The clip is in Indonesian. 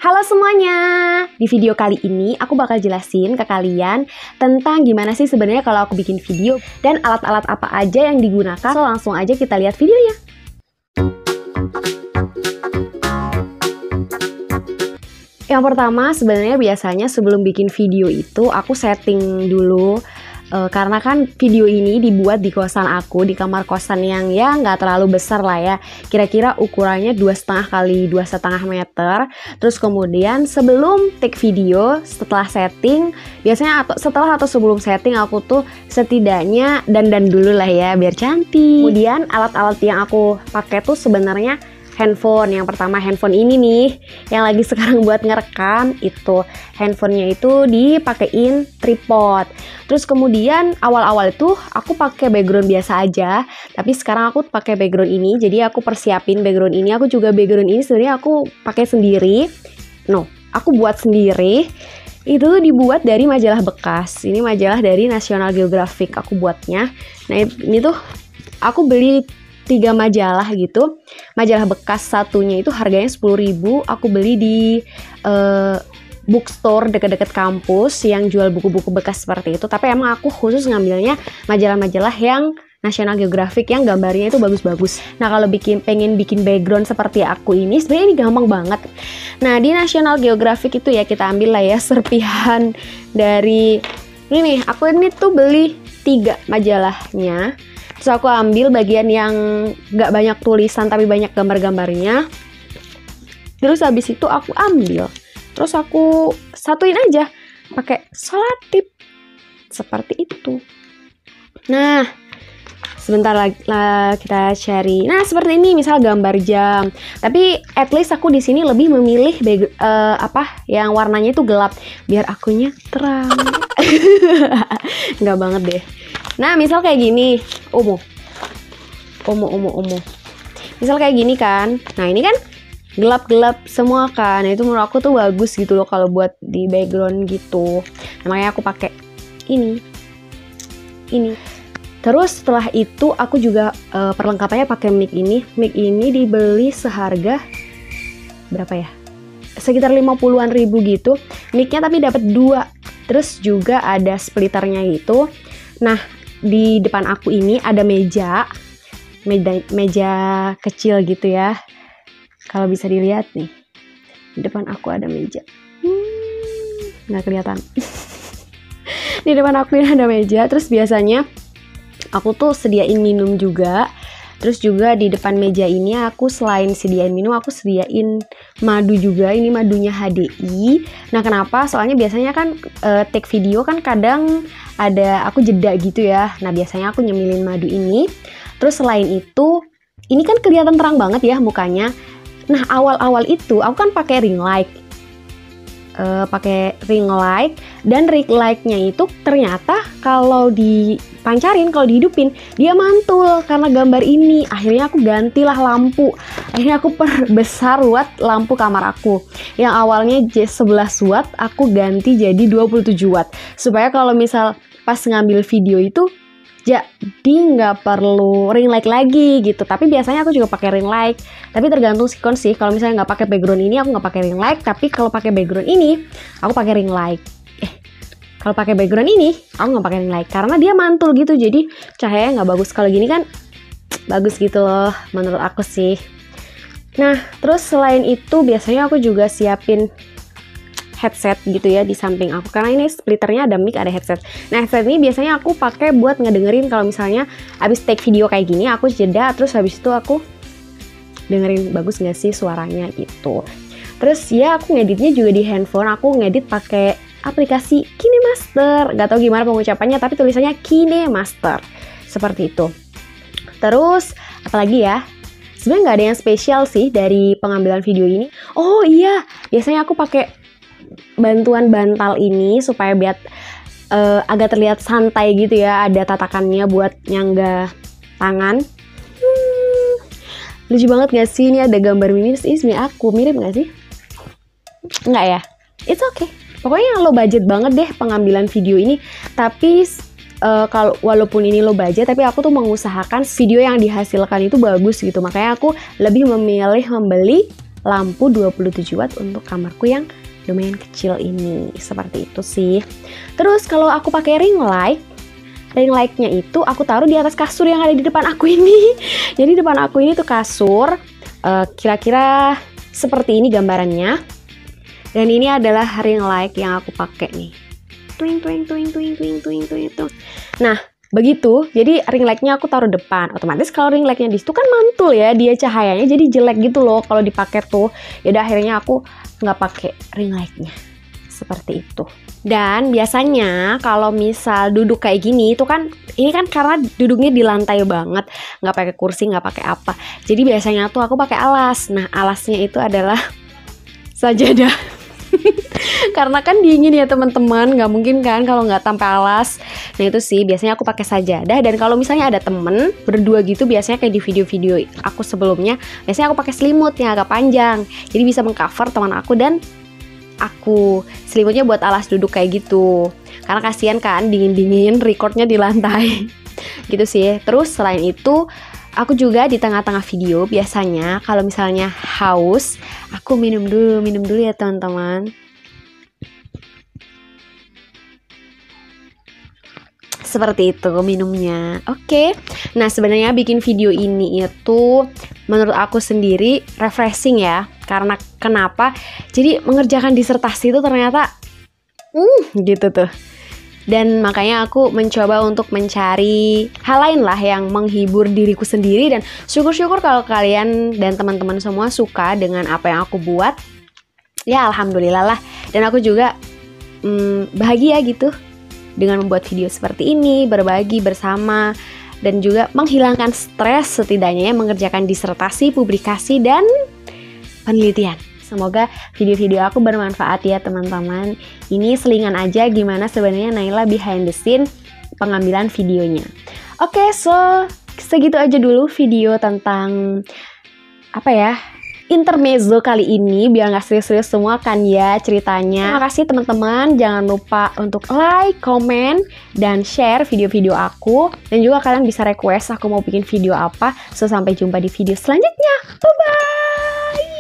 Halo semuanya, di video kali ini aku bakal jelasin ke kalian tentang gimana sih sebenarnya kalau aku bikin video dan alat-alat apa aja yang digunakan. So langsung aja kita lihat videonya. Yang pertama sebenarnya biasanya sebelum bikin video itu aku setting dulu. Karena kan video ini dibuat di kosan aku, di kamar kosan yang ya nggak terlalu besar lah ya, kira-kira ukurannya 2,5 kali 2,5 meter. Terus kemudian sebelum take video, setelah setting, biasanya setelah atau sebelum setting aku tuh setidaknya dandan dulu lah ya biar cantik. Kemudian alat-alat yang aku pakai tuh sebenarnya handphone. Yang pertama handphone ini nih yang lagi sekarang buat ngerekam, itu handphonenya itu dipakein tripod. Terus kemudian awal-awal itu aku pakai background biasa aja, tapi sekarang aku pakai background ini. Jadi aku persiapin background ini. Aku juga background ini sebenarnya aku pakai sendiri. Aku buat sendiri. Itu dibuat dari majalah bekas. Ini majalah dari National Geographic aku buatnya. Nah ini tuh aku beli 3 majalah gitu. Majalah bekas satunya itu harganya 10.000. Aku beli di bookstore dekat-dekat kampus yang jual buku-buku bekas seperti itu. Tapi emang aku khusus ngambilnya majalah-majalah yang National Geographic yang gambarnya itu bagus-bagus. Nah kalau pengen bikin background seperti aku ini, sebenarnya ini gampang banget. Nah di National Geographic itu ya kita ambil lah ya serpihan dari ini. Aku ini tuh beli 3 majalahnya. Terus aku ambil bagian yang gak banyak tulisan tapi banyak gambar-gambarnya. Terus habis itu aku ambil, terus aku satuin aja pakai selotip seperti itu. Nah, sebentar lagi kita cari. Nah, seperti ini misal gambar jam. Tapi at least aku di sini lebih memilih yang warnanya itu gelap biar akunya terang. Enggak banget deh. Nah, misal kayak gini, ungu. Misal kayak gini kan. Nah, ini kan gelap-gelap semua kan. Nah, itu menurut aku tuh bagus gitu loh kalau buat di background gitu. Nah, makanya aku pakai ini. Terus setelah itu aku juga perlengkapannya pakai mic ini. Mic ini dibeli seharga berapa ya? Sekitar 50-an ribu gitu. Micnya tapi dapat 2. Terus juga ada splitternya gitu. Nah, di depan aku ini ada meja kecil gitu ya. Kalau bisa dilihat nih, di depan aku ada meja. Nggak kelihatan. Di depan aku ini ada meja. Terus biasanya aku tuh sediain minum juga. Terus juga di depan meja ini aku selain sediain minum, aku sediain madu juga. Ini madunya HDI. Nah kenapa? Soalnya biasanya kan take video kan kadang ada aku jeda gitu ya. Nah biasanya aku nyemilin madu ini. Terus selain itu, ini kan kelihatan terang banget ya mukanya. Nah awal-awal itu aku kan pakai ring light. Dan ring lightnya itu ternyata kalau dipancarin, kalau dihidupin dia mantul karena gambar ini. Akhirnya aku gantilah lampu. Akhirnya aku perbesar watt lampu kamar aku. Yang awalnya 11 watt aku ganti jadi 27 watt. Supaya kalau misal pas ngambil video itu jadi nggak perlu ring light lagi gitu. Tapi biasanya aku juga pakai ring light. Tapi tergantung sikon sih. Kalau misalnya nggak pakai background ini aku nggak pakai ring light. Tapi kalau pakai background ini aku pakai ring light. Kalau pakai background ini aku nggak pakai ring light karena dia mantul gitu. Jadi cahayanya nggak bagus. Kalau gini kan bagus gitu loh menurut aku sih. Nah terus selain itu biasanya aku juga siapin headset gitu ya di samping aku karena ini splitternya ada mic, ada headset. Nah headset ini biasanya aku pakai buat ngedengerin kalau misalnya abis take video kayak gini aku jeda, terus habis itu aku dengerin bagus nggak sih suaranya gitu. Terus ya aku ngeditnya juga di handphone. Aku ngedit pakai aplikasi KineMaster. Gak tau gimana pengucapannya tapi tulisannya KineMaster seperti itu. Terus apalagi ya, sebenarnya nggak ada yang spesial sih dari pengambilan video ini. Oh iya, biasanya aku pakai bantuan bantal ini supaya biar agak terlihat santai gitu ya. Ada tatakannya buat nyangga tangan. Lucu banget gak sih? Ini ada gambar ini sebenarnya aku. Mirip gak sih? Enggak ya? It's okay. Pokoknya low budget banget deh pengambilan video ini. Tapi kalau walaupun ini low budget, tapi aku tuh mengusahakan video yang dihasilkan itu bagus gitu. Makanya aku lebih memilih membeli lampu 27 watt untuk kamarku yang lumayan kecil ini. Seperti itu sih. Terus kalau aku pakai ring lightnya itu aku taruh di atas kasur yang ada di depan aku ini. Jadi depan aku ini tuh kasur, kira-kira seperti ini gambarannya. Dan ini adalah ring light yang aku pakai nih. Twing. Nah, begitu. Jadi ring lightnya aku taruh depan. Otomatis kalau ring lightnya di situ kan mantul ya, dia cahayanya jadi jelek gitu loh kalau dipakai tuh. Yaudah akhirnya aku nggak pakai ring lightnya. Seperti itu. Dan biasanya kalau misal duduk kayak gini itu kan, ini kan karena duduknya di lantai banget, nggak pakai kursi, nggak pakai apa. Jadi biasanya tuh aku pakai alas. Nah, alasnya itu adalah sajadah. Karena kan dingin ya teman-teman, nggak mungkin kan kalau nggak tanpa alas. Nah itu sih biasanya aku pakai sajadah. Dan kalau misalnya ada temen berdua gitu, biasanya kayak di video-video aku sebelumnya, biasanya aku pakai selimut yang agak panjang, jadi bisa mengcover teman aku dan aku. Selimutnya buat alas duduk kayak gitu, karena kasihan kan dingin-dingin recordnya di lantai. Gitu sih. Terus selain itu aku juga di tengah-tengah video biasanya kalau misalnya haus, aku minum dulu ya teman-teman. Seperti itu minumnya. Oke. Nah, sebenarnya bikin video ini itu menurut aku sendiri refreshing ya. Karena kenapa? Jadi mengerjakan disertasi itu ternyata gitu tuh. Dan makanya aku mencoba untuk mencari hal lain lah yang menghibur diriku sendiri. Dan syukur-syukur kalau kalian dan teman-teman semua suka dengan apa yang aku buat. Ya alhamdulillah lah. Dan aku juga bahagia gitu dengan membuat video seperti ini, berbagi bersama, dan juga menghilangkan stres setidaknya mengerjakan disertasi, publikasi, dan penelitian. Semoga video-video aku bermanfaat ya teman-teman. Ini selingan aja gimana sebenarnya Naila behind the scene pengambilan videonya. Oke, so segitu aja dulu video tentang intermezzo kali ini, biar nggak serius-serius semua kan ya ceritanya. Terima kasih teman-teman, jangan lupa untuk like, komen, dan share video-video aku. Dan juga kalian bisa request aku mau bikin video apa. So sampai jumpa di video selanjutnya. Bye-bye!